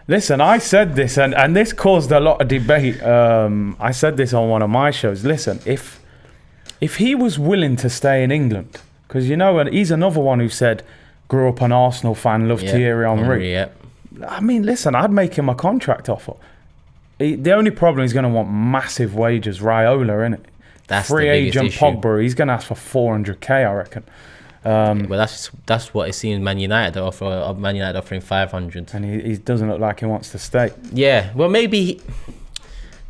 Listen, I said this, and this caused a lot of debate. I said this on one of my shows. Listen, if he was willing to stay in England, because you know, and he's another one who said, grew up an Arsenal fan, loved Thierry Henry. I mean, listen, I'd make him a contract offer. The only problem, he's going to want massive wages. Raiola, innit? That's free the biggest agent issue. Pogba, he's going to ask for 400k, I reckon. Well, that's what it seems Man United offering 500, and he doesn't look like he wants to stay. Yeah, well, maybe.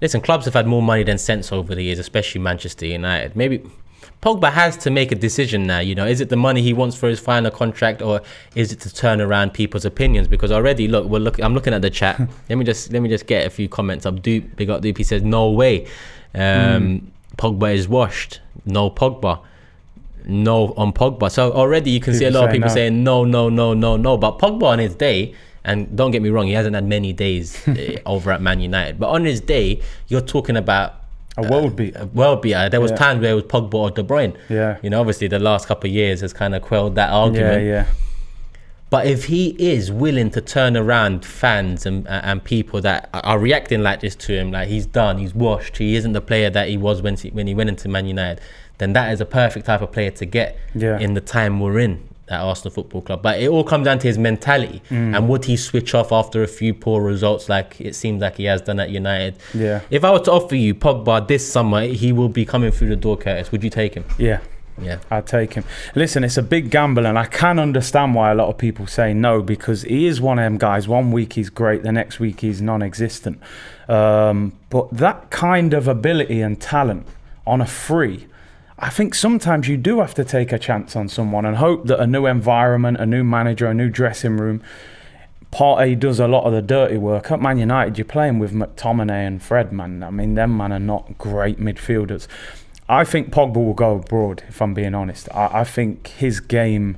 Listen, clubs have had more money than sense over the years, especially Manchester United. Maybe Pogba has to make a decision now. You know, is it the money he wants for his final contract, or is it to turn around people's opinions? Because already, I'm looking at the chat. let me just get a few comments up. Big up Dupe. He says no way. Pogba is washed. No Pogba. No on Pogba. So already you can see a lot of people saying no. But Pogba on his day, and don't get me wrong, he hasn't had many days over at Man United, but on his day, you're talking about a world beater. There was times where it was Pogba or De Bruyne. You know, obviously the last couple of years has kind of quelled that argument. But if he is willing to turn around fans and people that are reacting like this to him, like he's done, he's washed, he isn't the player that he was when he went into Man United, then that is a perfect type of player to get in the time we're in at Arsenal Football Club. But it all comes down to his mentality, and would he switch off after a few poor results like it seems like he has done at United? If I were to offer you Pogba this summer, he will be coming through the door, Curtis. Would you take him? Yeah, I'd take him. Listen, it's a big gamble, and I can understand why a lot of people say no, because he is one of them guys. 1 week he's great, the next week he's non-existent. But that kind of ability and talent on a free, I think sometimes you do have to take a chance on someone and hope that a new environment, a new manager, a new dressing room, Partey does a lot of the dirty work. At Man United, you're playing with McTominay and Fred, man. I mean, them man are not great midfielders. I think Pogba will go abroad, if I'm being honest. I think his game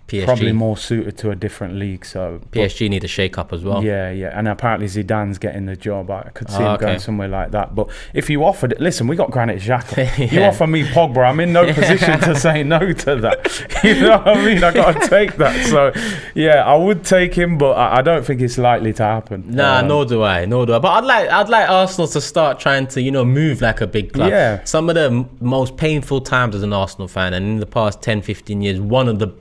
PSG probably more suited to a different league. So PSG need a shake-up as well. Yeah. And apparently Zidane's getting the job. I could see him going somewhere like that. But if you offered it, listen, we got Granit Xhaka. You offer me Pogba, I'm in no position to say no to that. You know what I mean? I got to take that. So yeah, I would take him, but I don't think it's likely to happen. Nah, nor do I. But I'd like Arsenal to start trying to move like a big club. Yeah. Some of the most painful times as an Arsenal fan, and in the past 10-15 years, one of the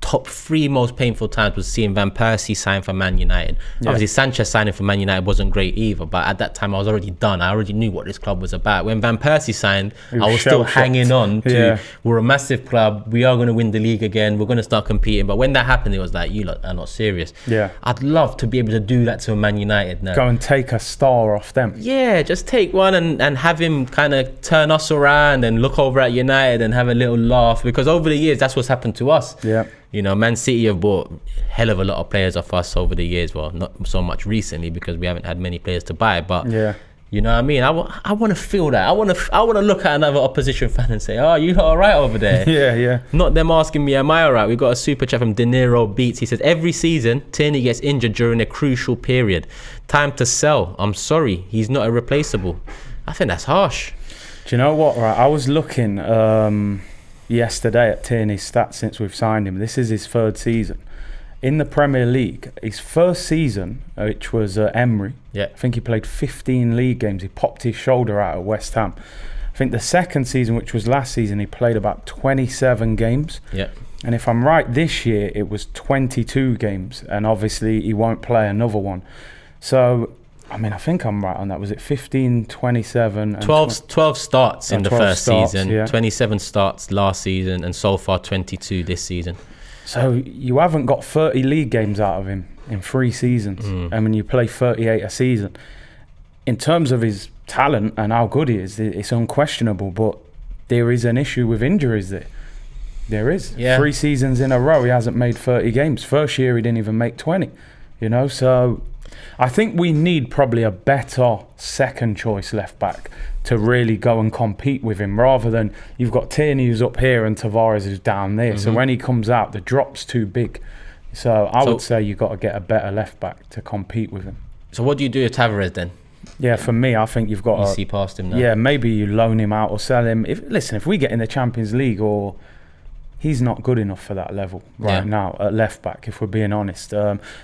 top 3 most painful times was seeing Van Persie sign for Man United. Obviously Sanchez signing for Man United wasn't great either, but at that time I was already done. I already knew what this club was about. When Van Persie signed, I was still hanging on to we're a massive club, we are going to win the league again, we're going to start competing. But when that happened, it was like, you lot are not serious. I'd love to be able to do that to a Man United now. Go and take a star off them. Just take one and have him kind of turn us around and look over at United and have a little laugh, because over the years that's what's happened to us. You know, Man City have bought hell of a lot of players off us over the years. Well, not so much recently because we haven't had many players to buy. But, You know what I mean? I want to feel that. I want to look at another opposition fan and say, "Oh, you all right over there?" Yeah. Not them asking me, "Am I all right?" We got a super chat from De Niro Beats. He says, "Every season, Tierney gets injured during a crucial period. Time to sell. I'm sorry, he's not irreplaceable." I think that's harsh. Do you know what? Right, I was looking yesterday at Tierney's stats since we've signed him. This is his 3rd season in the Premier League. His first season, which was Emery, I think he played 15 league games. He popped his shoulder out at West Ham. I think the second season, which was last season, he played about 27 games. Yeah. And if I'm right, this year it was 22 games, and obviously he won't play another one. So, I mean, I think I'm right on that. Was it 15, 27? And 12 starts in the first season, yeah. 27 starts last season, and so far 22 this season. So you haven't got 30 league games out of him in 3 seasons. I mean, you play 38 a season. In terms of his talent and how good he is, it's unquestionable, but there is an issue with injuries there. There is. Yeah. 3 seasons in a row, he hasn't made 30 games. First year, he didn't even make 20. You know, so I think we need probably a better second choice left back to really go and compete with him, rather than you've got Tierney who's up here and Tavares who's down there. So when he comes out, the drop's too big. So I would say you've got to get a better left back to compete with him. So what do you do with Tavares then? Yeah, for me, I think you've got to see past him now. Yeah, maybe you loan him out or sell him. If we get in the Champions League, or he's not good enough for that level now at left back, if we're being honest.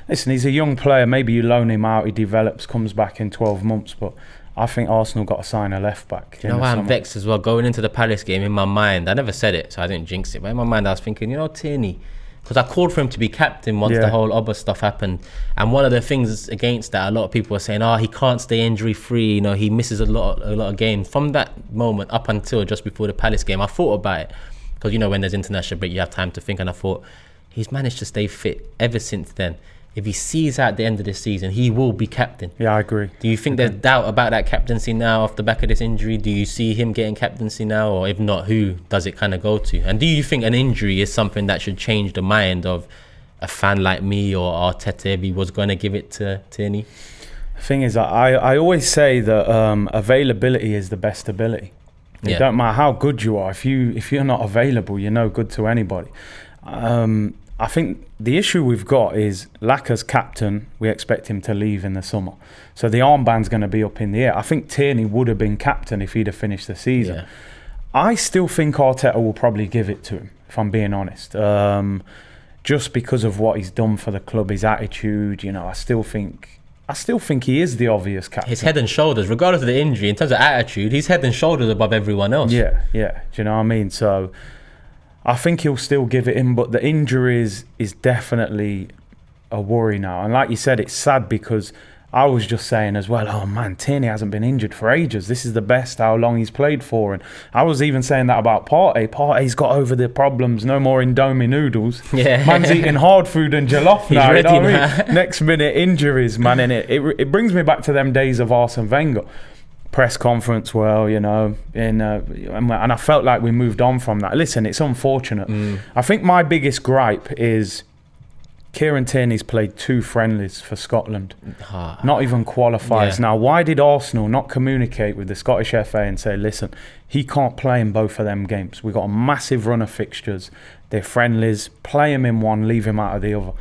Listen, he's a young player. Maybe you loan him out, he develops, comes back in 12 months, but I think Arsenal got to sign a left back. You know why I'm vexed as well? Going into the Palace game, in my mind, I never said it, so I didn't jinx it, but in my mind I was thinking, Tierney, because I called for him to be captain once the whole other stuff happened, and one of the things against that, a lot of people were saying, he can't stay injury free, he misses a lot of games. From that moment up until just before the Palace game, I thought about it, because when there's international break you have time to think, and I thought he's managed to stay fit ever since then. If he sees out the end of this season, he will be captain. Yeah, I agree. Do you think there's doubt about that captaincy now off the back of this injury? Do you see him getting captaincy now? Or if not, who does it kind of go to? And do you think an injury is something that should change the mind of a fan like me or Arteta if he was going to give it to Tierney? The thing is, I always say that availability is the best ability. It don't matter how good you are. If you're not available, you're no good to anybody. I think the issue we've got is Laka's captain. We expect him to leave in the summer, so the armband's going to be up in the air. I think Tierney would have been captain if he'd have finished the season. Yeah. I still think Arteta will probably give it to him, if I'm being honest, just because of what he's done for the club, his attitude. I still think he is the obvious captain. His head and shoulders, regardless of the injury, in terms of attitude, he's head and shoulders above everyone else. Yeah. Do you know what I mean? So I think he'll still give it in, but the injuries is definitely a worry now. And like you said, it's sad, because I was just saying as well, oh man, Tierney hasn't been injured for ages. This is the best how long he's played for. And I was even saying that about Partey. Partey's got over the problems. No more Indomie noodles. Yeah. Man's eating hard food and jollof now. He's ready now. I mean? Next minute injuries, man. And it brings me back to them days of Arsene Wenger. Press conference, and I felt like we moved on from that. Listen, it's unfortunate. I think my biggest gripe is Kieran Tierney's played 2 friendlies for Scotland, not even qualifiers. Now, why did Arsenal not communicate with the Scottish FA and say, listen, he can't play in both of them games. We've got a massive run of fixtures. They're friendlies. Play him in one, leave him out of the other.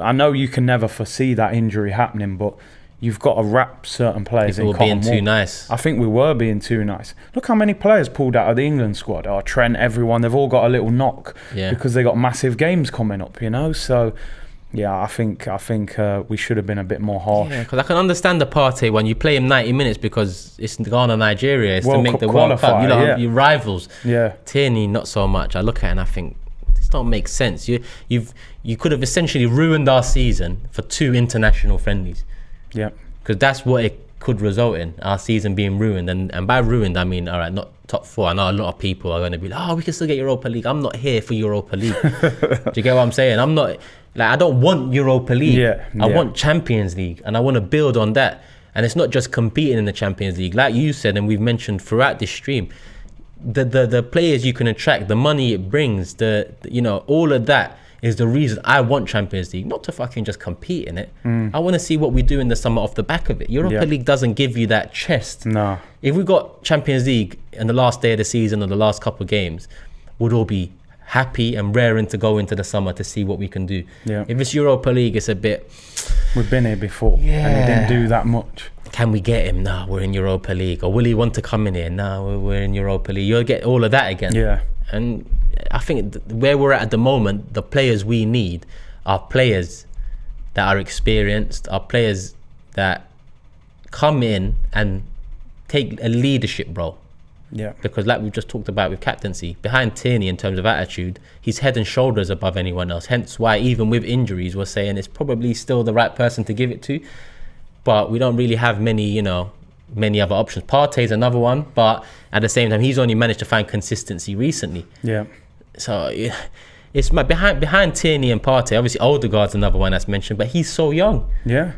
I know you can never foresee that injury happening, but you've got to wrap certain players in cotton wool. People were being too nice. I think we were being too nice. Look how many players pulled out of the England squad. Trent, everyone, they've all got a little knock because they got massive games coming up, So, I think we should have been a bit more harsh. Yeah, because I can understand the Partey when you play him 90 minutes because it's Ghana, Nigeria. It's World to make Cup the World Cup. Your rivals. Yeah. Tierney, not so much. I look at it and I think, this don't make sense. You could have essentially ruined our season for 2 international friendlies. Yeah, because that's what it could result in, our season being ruined. And by ruined, I mean, all right, not top 4. I know a lot of people are going to be like, we can still get Europa League. I'm not here for Europa League. Do you get what I'm saying? I'm not, I don't want Europa League. I want Champions League, and I want to build on that. And it's not just competing in the Champions League. Like you said, and we've mentioned throughout this stream, the players you can attract, the money it brings, all of that is the reason I want Champions League, not to fucking just compete in it. I want to see what we do in the summer off the back of it. Europa League doesn't give you that chest. No. If we got Champions League in the last day of the season or the last couple of games, we'd all be happy and raring to go into the summer to see what we can do. If it's Europa League, it's a bit... We've been here before, and it didn't do that much. Can we get him? No, we're in Europa League. Or will he want to come in here? No, we're in Europa League. You'll get all of that again. Yeah. And I think where we're at the moment, the players we need are players that are experienced, are players that come in and take a leadership role. Yeah. Because like we've just talked about with captaincy, behind Tierney in terms of attitude, he's head and shoulders above anyone else. Hence why even with injuries, we're saying it's probably still the right person to give it to. But we don't really have many other options. Partey's another one, but at the same time, he's only managed to find consistency recently. Yeah. So it's behind Tierney and Partey. Obviously, Odegaard's another one that's mentioned, but he's so young. Yeah.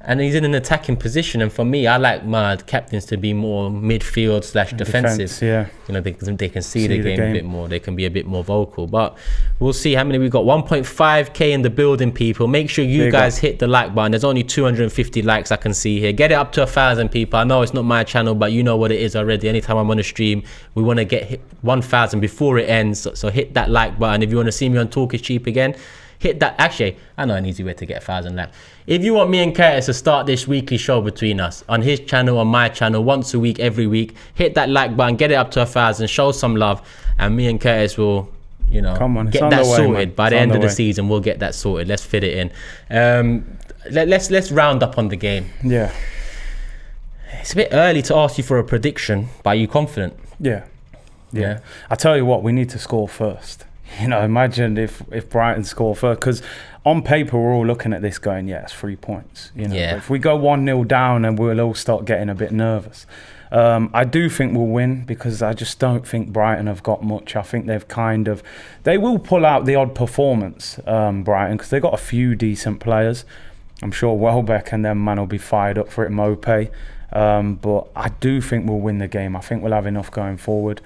And he's in an attacking position, and for me, I like my captains to be more midfield / defensive. Yeah, you know, they can see the game a bit more. They can be a bit more vocal. But we'll see how many we've got. 1.5k in the building, people. Make sure you guys hit the like button. There's only 250 likes I can see here. Get it up to 1,000 people. I know it's not my channel, but you know what it is already. Anytime I'm on a stream, we want to get 1,000 before it ends. So hit that like button. If you want to see me on Talk is Cheap again, hit that. Actually, I know an easy way to get 1,000 likes. If you want me and Curtis to start this weekly show between us on his channel, on my channel, once a week, every week, hit that like button, get it up to 1,000, show some love, and me and Curtis will, you know, get that sorted. By the end of the season, we'll get that sorted. Let's fit it in. Let's round up on the game. Yeah. It's a bit early to ask you for a prediction, but are you confident? Yeah. I tell you what, we need to score first. You know, imagine if Brighton score first, because on paper we're all looking at this going, yeah, it's 3 points. You know, if we go 1-0 down, and we'll all start getting a bit nervous. I do think we'll win, because I just don't think Brighton have got much. I think they will pull out the odd performance, Brighton, because they've got a few decent players. I'm sure Welbeck and them man will be fired up for it, Mopé. But I do think we'll win the game. I think we'll have enough going forward.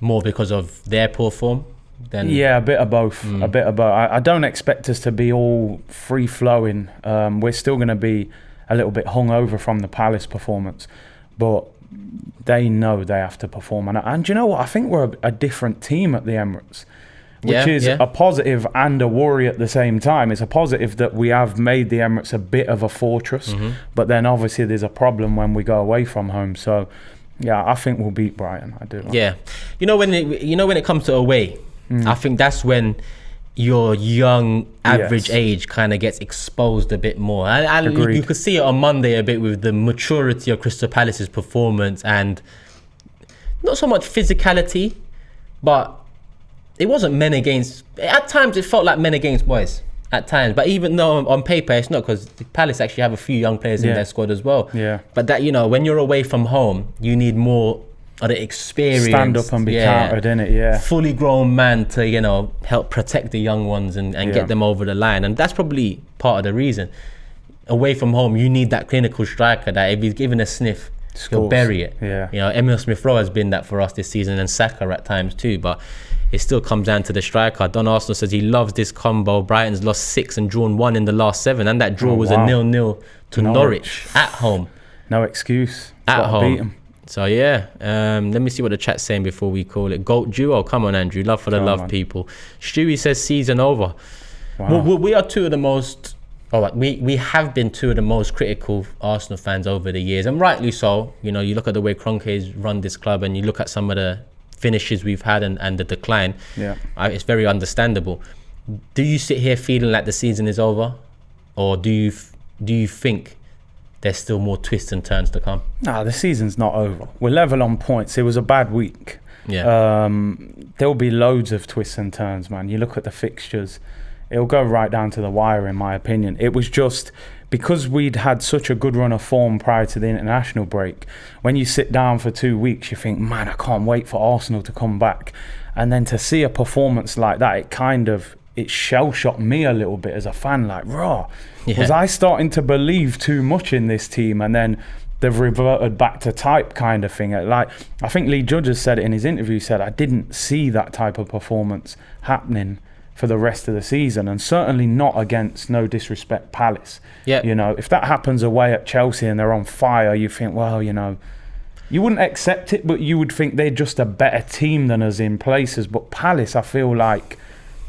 More because of their poor form? Yeah, a bit of both. A bit of both. I don't expect us to be all free flowing. We're still going to be a little bit hungover from the Palace performance, but they know they have to perform. And you know what? I think we're a different team at the Emirates, which is a positive and a worry at the same time. It's a positive that we have made the Emirates a bit of a fortress, but then obviously there's a problem when we go away from home. So yeah, I think we'll beat Brighton. I do. Yeah, you know when it comes to away. I think that's when your young average age kind of gets exposed a bit more. And you could see it on Monday a bit with the maturity of Crystal Palace's performance, and not so much physicality, but it wasn't men against... At times it felt like men against boys. At times, but even though on paper it's not, because Palace actually have a few young players in their squad as well. Yeah. But that, you know, when you're away from home, you need more of the experience. Stand up and be countered, innit? Yeah. Fully grown man to, you know, help protect the young ones and get them over the line. And that's probably part of the reason. Away from home, you need that clinical striker that if he's given a sniff, he'll bury it. Yeah. You know, Emile Smith-Rowe has been that for us this season, and Saka at times too. But it still comes down to the striker. Don Arsenal says he loves this combo. Brighton's lost 6 and drawn 1 in the last 7, and that draw was a 0-0 to Norwich at home. No excuse. At home. Beat 'em. So yeah, let me see what the chat's saying before we call it. GOAT duo, come on Andrew, love for the love, people. Stewie says season over. Wow. We are two of the most, we have been two of the most critical Arsenal fans over the years, and rightly so. You know, you look at the way Kroenke's run this club, and you look at some of the finishes we've had and the decline. Yeah, it's very understandable. Do you sit here feeling like the season is over, or do you think there's still more twists and turns to come? Nah, the season's not over. We're level on points. It was a bad week. Yeah. There'll be loads of twists and turns, man. You look at the fixtures, it'll go right down to the wire, in my opinion. It was just because we'd had such a good run of form prior to the international break. When you sit down for 2 weeks, you think, man, I can't wait for Arsenal to come back. And then to see a performance like that, it shell-shocked me a little bit as a fan, like, raw. Yeah. Was I starting to believe too much in this team, and then they've reverted back to type kind of thing? Like, I think Lee Judge has said it in his interview, said, I didn't see that type of performance happening for the rest of the season, and certainly not against, no disrespect, Palace. Yeah. You know, if that happens away at Chelsea and they're on fire, you think, well, you know, you wouldn't accept it, but you would think they're just a better team than us in places. But Palace, I feel like,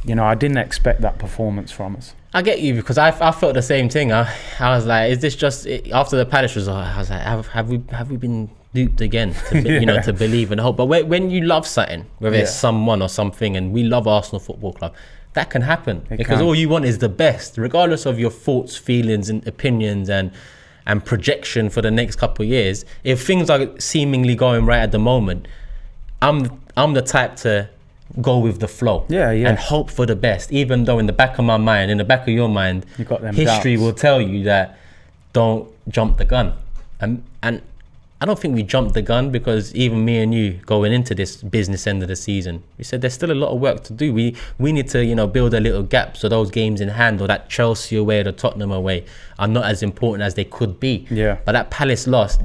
you know, I didn't expect that performance from us. I get you, because I felt the same thing. I was like, is this just after the Palace result? I was like, have we been duped again? You know, to believe and hope. But when you love something, whether it's someone or something, and we love Arsenal Football Club, that can happen because all you want is the best, regardless of your thoughts, feelings, and opinions and projection for the next couple of years. If things are seemingly going right at the moment, I'm the type to go with the flow and hope for the best, even though in the back of my mind, in the back of your mind, you got them history doubts. will tell you that don't jump the gun. And I don't think we jumped the gun, because even me and you going into this business end of the season, we said there's still a lot of work to do. We need to, you know, build a little gap so those games in hand, or that Chelsea away or the Tottenham away, are not as important as they could be. Yeah. But that Palace loss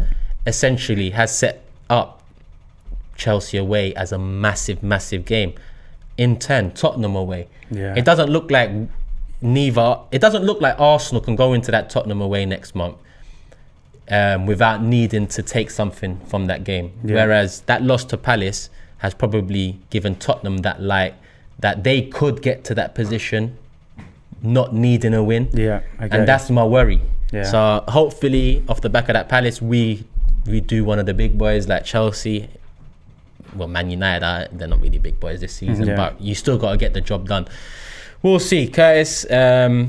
essentially has set up Chelsea away as a massive, massive game. In turn, Tottenham away. Yeah. It doesn't look like Arsenal can go into that Tottenham away next month without needing to take something from that game. Yeah. Whereas that loss to Palace has probably given Tottenham that light that they could get to that position, not needing a win. Yeah, and that's my worry. Yeah. So hopefully, off the back of that Palace, we do one of the big boys like Chelsea. Well, Man United, they're not really big boys this season, but you still got to get the job done. We'll see. Curtis, I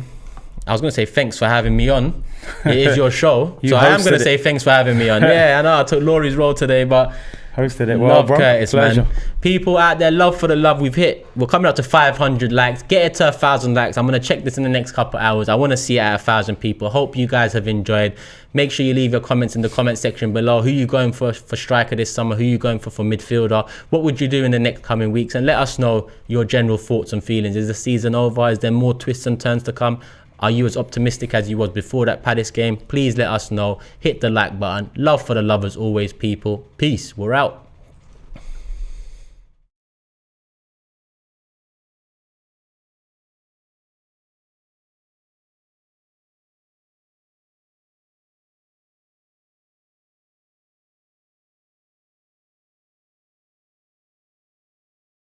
was going to say thanks for having me on. It is your show. So I am going to say thanks for having me on. Yeah, I know I took Laurie's role today, but hosted it well, love bro. Curtis, Pleasure. man. People out there, love for the love we've hit. We're coming up to 500 likes. Get it to 1,000 likes. I'm going to check this in the next couple of hours. I want to see it at 1,000 people. Hope you guys have enjoyed. Make sure you leave your comments in the comment section below. Who you going for striker this summer? Who you going for midfielder? What would you do in the next coming weeks? And let us know your general thoughts and feelings. Is the season over? Is there more twists and turns to come? Are you as optimistic as you was before that Palace game? Please let us know. Hit the like button. Love for the lovers always, people. Peace. We're out.